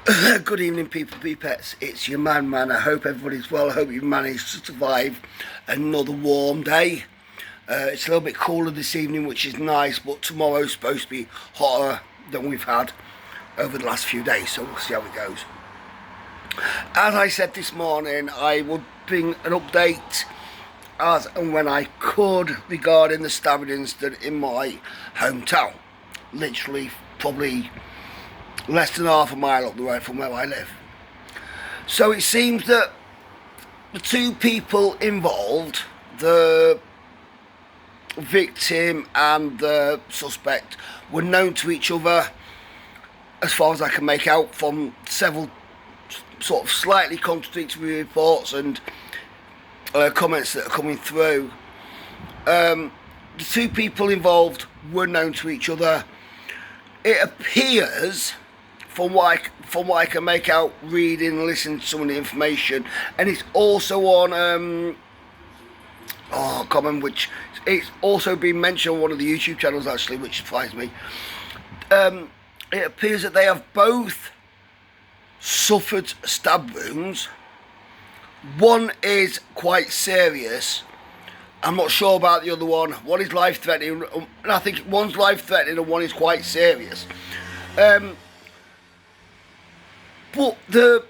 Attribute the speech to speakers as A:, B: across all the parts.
A: Good evening, people, pets. It's your man. I hope everybody's well. I hope you've managed to survive another warm day. It's a little bit cooler this evening, which is nice, but tomorrow's supposed to be hotter than we've had over the last few days, so we'll see how it goes. As I said this morning, I would bring an update as and when I could regarding the stabbing incident in my hometown. Literally, probably less than half a mile up the road from where I live. So it seems that the two people involved, the victim and the suspect, were known to each other, as far as I can make out from several sort of slightly contradictory reports and comments that are coming through. The two people involved were known to each other. It appears, from what I can make out reading and listening to some of the information, and it's also on I can't remember which, it's also been mentioned on one of the YouTube channels actually, which surprised me. It appears that they have both suffered stab wounds. One is quite serious. I'm not sure about the other one. One is life-threatening, and I think one's life-threatening and one is quite serious. But the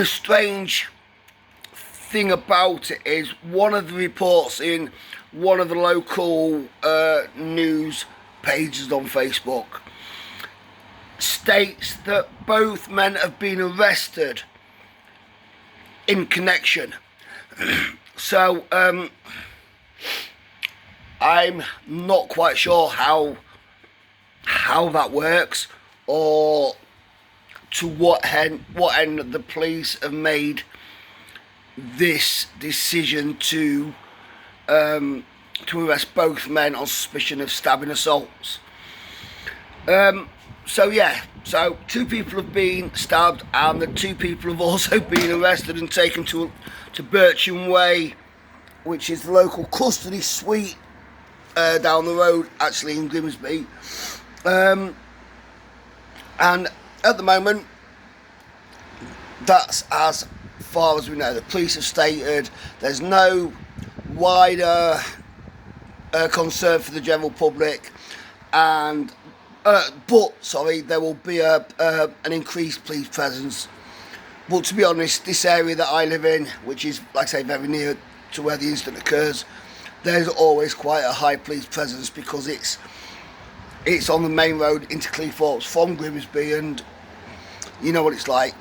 A: strange thing about it is one of the reports in one of the local news pages on Facebook states that both men have been arrested in connection. So I'm not quite sure how that works, or to what end the police have made this decision to arrest both men on suspicion of stabbing assaults. So two people have been stabbed, and the two people have also been arrested and taken to Bircham Way, which is the local custody suite down the road, actually in Grimsby. And at the moment, that's as far as we know. The police have stated there's no wider concern for the general public, and there will be an increased police presence. But to be honest, this area that I live in, which is, like I say, very near to where the incident occurs, there's always quite a high police presence, because it's on the main road into Cleethorpes from Grimsby, and you know what it's like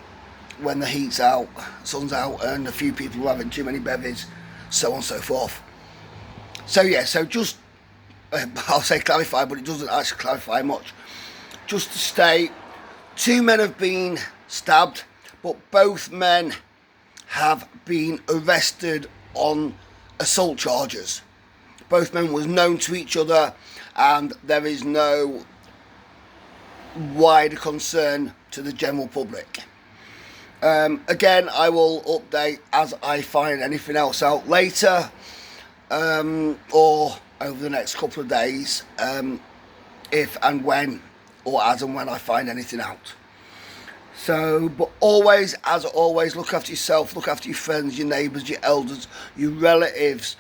A: when the heat's out, sun's out, and a few people are having too many bevies, so on and so forth. So yeah, so just, I'll say clarify, but it doesn't actually clarify much. Just to state, two men have been stabbed, but both men have been arrested on assault charges. Both men was known to each other, and there is no wider concern to the general public. Again, I will update as I find anything else out later, or over the next couple of days, if and when, or as and when I find anything out. So, but always, as always, look after yourself, look after your friends, your neighbours, your elders, your relatives,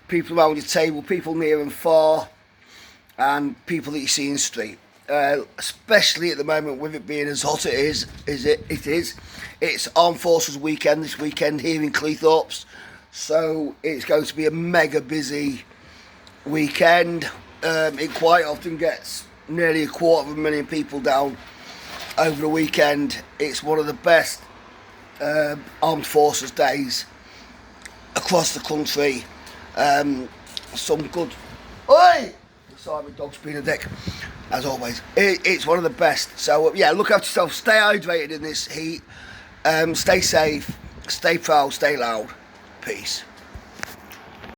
A: people around your table, people near and far, and people that you see in the street. Especially at the moment, with it being as hot it is. It's Armed Forces weekend this weekend here in Cleethorpes, so it's going to be a mega busy weekend. It quite often gets nearly 250,000 people down over the weekend. It's one of the best Armed Forces days across the country. Some good... Oi! Sorry, my dog's being a dick, as always. It's one of the best. So yeah, look after yourself, stay hydrated in this heat, stay safe, stay proud, stay loud. Peace.